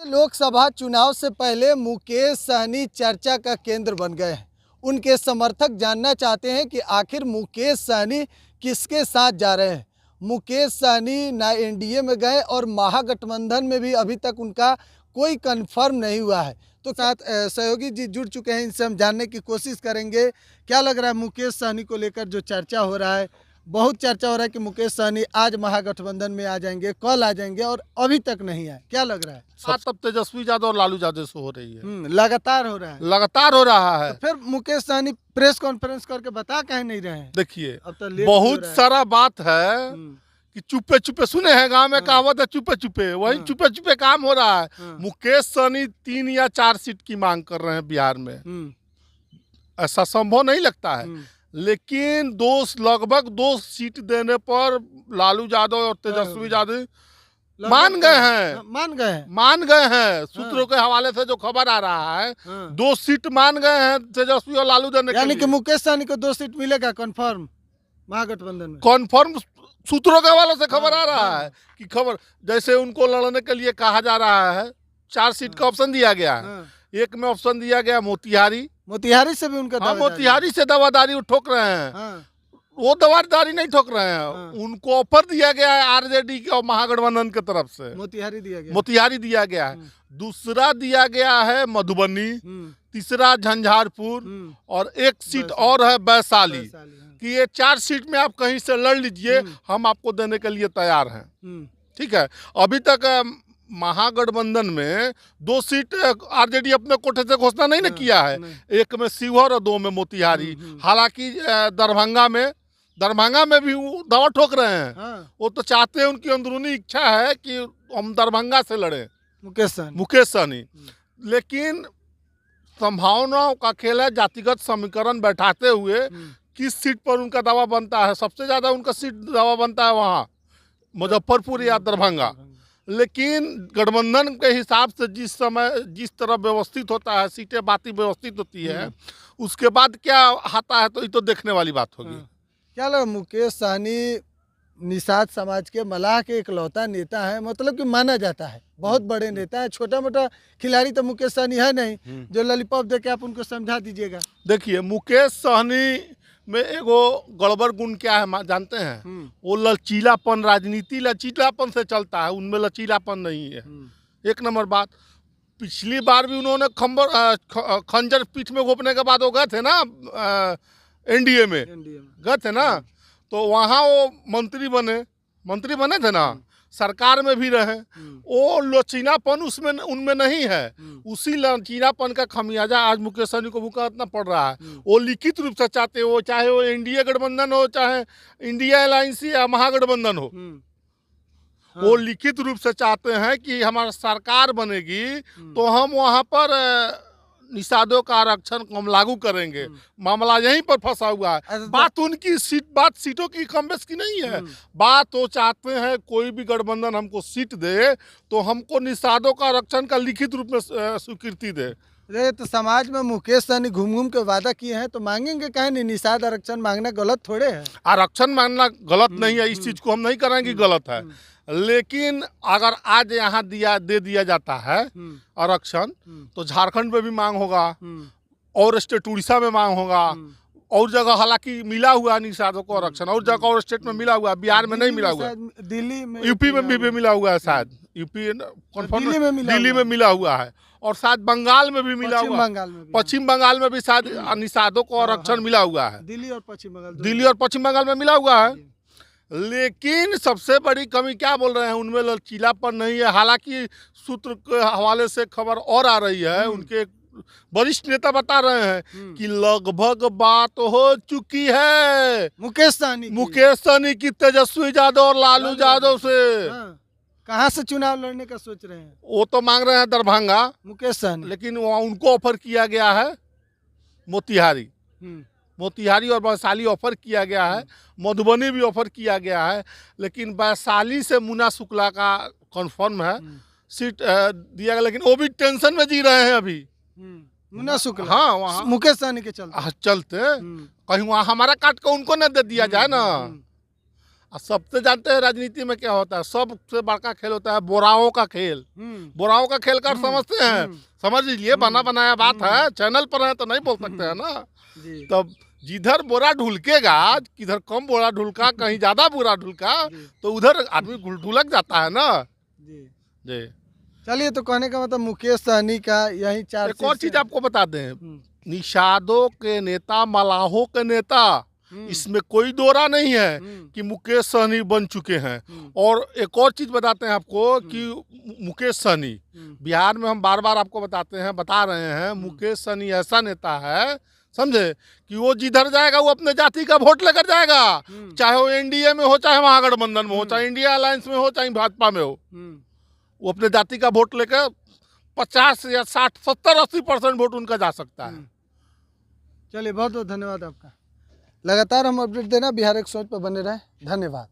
लोकसभा चुनाव से पहले मुकेश सहनी चर्चा का केंद्र बन गए हैं। उनके समर्थक जानना चाहते हैं कि आखिर मुकेश सहनी किसके साथ जा रहे हैं। मुकेश सहनी ना एनडीए में गए और महागठबंधन में भी अभी तक उनका कोई कंफर्म नहीं हुआ है। तो साथ सहयोगी जी जुड़ चुके हैं, इनसे हम जानने की कोशिश करेंगे क्या लग रहा है मुकेश सहनी को लेकर जो चर्चा हो रहा है। बहुत चर्चा हो रहा है कि मुकेश सहनी आज महागठबंधन में आ जाएंगे, कल आ जाएंगे और अभी तक नहीं आए। क्या लग रहा है? साथ अब तेजस्वी यादव और लालू यादव से हो रही है। लगातार हो रहा है। लगातार हो रहा है। तो फिर मुकेश सहनी प्रेस कॉन्फ्रेंस करके बता कहे नहीं रहे हैं? देखिए अब तो लेट बहुत सारा बात है हम्म, कि चुपे चुपे सुने हैं गांव में कहावत है चुपे चुपे, वही चुपे चुपे काम हो रहा है। मुकेश सहनी 3 या 4 सीट की मांग कर रहे हैं बिहार में। ऐसा संभव नहीं लगता है, लेकिन लगभग 2 सीट देने पर लालू यादव और तेजस्वी यादव मान गए हैं। सूत्रों के हवाले से जो खबर आ रहा है 2 सीट मान गए हैं तेजस्वी और लालू देने के लिए। यानी कि मुकेश सहनी को 2 सीट मिलेगा कंफर्म महागठबंधन में। कॉन्फर्म सूत्रों के हवाले से खबर आ रहा है कि खबर जैसे उनको लड़ने के लिए कहा जा रहा है 4 सीट का ऑप्शन दिया गया है। एक में ऑप्शन दिया गया मोतिहारी से भी उनका मोतिहारी से दावादारी ठोक रहे हैं। वो दावादारी नहीं ठोक रहे हैं, उनको ऑफर दिया गया है आरजेडी के और महागठबंधन की तरफ से। मोतिहारी दिया गया है। दूसरा दिया गया है मधुबनी, तीसरा झंझारपुर और एक सीट और है वैशाली कि ये 4 सीट में आप कहीं से लड़ लीजिए, हम आपको देने के लिए तैयार हैं। ठीक है, अभी तक महागठबंधन में 2 सीट आरजेडी अपने कोटे से घोषणा नहीं किया है। एक में शिवहर और 2 में मोतिहारी। हालांकि दरभंगा में भी वो दवा ठोक रहे हैं। वो तो चाहते हैं, उनकी अंदरूनी इच्छा है कि हम दरभंगा से लड़े मुकेश सहनी। लेकिन संभावनाओं का खेल है, जातिगत समीकरण बैठाते हुए किस सीट पर उनका दावा बनता है। सबसे ज्यादा उनका सीट दावा बनता है वहाँ मुजफ्फरपुर या दरभंगा। लेकिन गठबंधन के हिसाब से जिस तरह व्यवस्थित होता है, सीटें बाती व्यवस्थित होती है, उसके बाद क्या आता है तो ये तो देखने वाली बात होगी। क्या लगा मुकेश सहनी निषाद समाज के मलाह के इकलौता नेता है, मतलब कि माना जाता है बहुत बड़े नेता है। छोटा मोटा खिलाड़ी तो मुकेश सहनी है नहीं जो लॉलीपॉप देके आप उनको समझा दीजिएगा। देखिए मुकेश सहनी में एगो गड़बड़ गुण क्या है जानते हैं? वो लचीलापन, राजनीति लचीलापन से चलता है, उनमें लचीलापन नहीं है। एक नंबर बात, पिछली बार भी उन्होंने खंजर पीठ में घोपने के बाद वो गए थे ना एनडीए में गए थे ना, तो वहाँ वो मंत्री बने थे ना, सरकार में भी रहे। वो लचीलापन उनमें नहीं है। उसी लचीलापन का खमियाजा आज मुकेश सहनी को भुगतना पड़ रहा है। वो लिखित रूप से चाहते हो, चाहे वो एनडीए गठबंधन हो, चाहे इंडिया अलायंस या महागठबंधन हो, वो लिखित रूप से चाहते हैं कि हमारा सरकार बनेगी तो हम वहाँ पर निषादों का आरक्षण को हम लागू करेंगे। मामला यहीं पर फंसा हुआ है। बात उनकी बात सीटों की कम बेस की नहीं है। बात वो चाहते हैं कोई भी गठबंधन हमको सीट दे तो हमको निषादों का आरक्षण का लिखित रूप में स्वीकृति दे। तो समाज में मुकेश सहनी घूम के वादा किए हैं तो मांगेंगे कहे नहीं? निषाद आरक्षण मांगना गलत थोड़े है। आरक्षण मांगना गलत नहीं है, इस चीज को हम नहीं करेंगे गलत है। लेकिन अगर आज यहाँ दे दिया जाता है आरक्षण तो झारखंड में भी मांग होगा और स्टेट उड़ीसा में मांग होगा और जगह। हालांकि मिला हुआ निषादों को आरक्षण और जगह और स्टेट में मिला हुआ, बिहार में नहीं मिला हुआ, दिल्ली में, यूपी में भी मिला हुआ है शायद। दिल्ली में मिला हुआ है और शायद बंगाल में भी मिला हुआ है। पश्चिम बंगाल में भी शायद निषादों को आरक्षण मिला हुआ है। दिल्ली और पश्चिम बंगाल में मिला हुआ है। लेकिन सबसे बड़ी कमी क्या बोल रहे हैं, उनमें लचीलापन नहीं है। हालांकि सूत्र के हवाले से खबर और आ रही है, उनके वरिष्ठ नेता बता रहे हैं कि लगभग बात हो चुकी है मुकेश सहनी की तेजस्वी यादव और लालू यादव से। कहाँ से चुनाव लड़ने का सोच रहे हैं? वो तो मांग रहे हैं दरभंगा मुकेश सहनी, लेकिन वहाँ उनको ऑफर किया गया है मोतिहारी और वैशाली ऑफर किया गया है। मधुबनी भी ऑफर किया गया है, लेकिन वैशाली से मुन्ना शुक्ला का कंफर्म है सीट दिया गया। लेकिन वो भी टेंशन में जी रहे हैं अभी मुन्ना शुक्ला। हाँ, वहाँ मुकेश सहनी के चलते कहीं वहाँ हमारा काट को उनको न दे दिया जाए ना। और सबसे जानते हैं राजनीति में क्या होता है, सबसे बड़का खेल होता है बोराओं का खेल। बोराओं का खेल कर समझते हैं, समझ लीजिए, बना बनाया बात है, चैनल पर है तो नहीं बोल सकते हैं ना। तब जिधर बोरा ढुलकेगा, किधर कम बोरा ढुलका, कहीं ज्यादा बोरा ढुलका, तो उधर आदमी ढुलक जाता है ना जी। चलिए, तो कहने का मतलब मुकेश सहनी का यही चार एक और चीज आपको बता दें, निषादों के नेता, मलाहों के नेता, इसमें कोई दोरा नहीं है कि मुकेश सहनी बन चुके हैं। और एक और चीज बताते हैं आपको कि मुकेश सहनी, बिहार में हम बार बार आपको बता रहे हैं, मुकेश सहनी ऐसा नेता है, समझे, कि वो जिधर जाएगा वो अपने जाति का वोट लेकर जाएगा, चाहे वो एनडीए में हो, चाहे महागठबंधन में हो, चाहे इंडिया अलायंस में हो, चाहे भाजपा में हो, वो अपने जाति का वोट लेकर 50 या 60, 70, 80% वोट उनका जा सकता है। चलिए, बहुत बहुत धन्यवाद आपका। लगातार हम अपडेट देना, बिहार एक सोच पर बने रहें। धन्यवाद।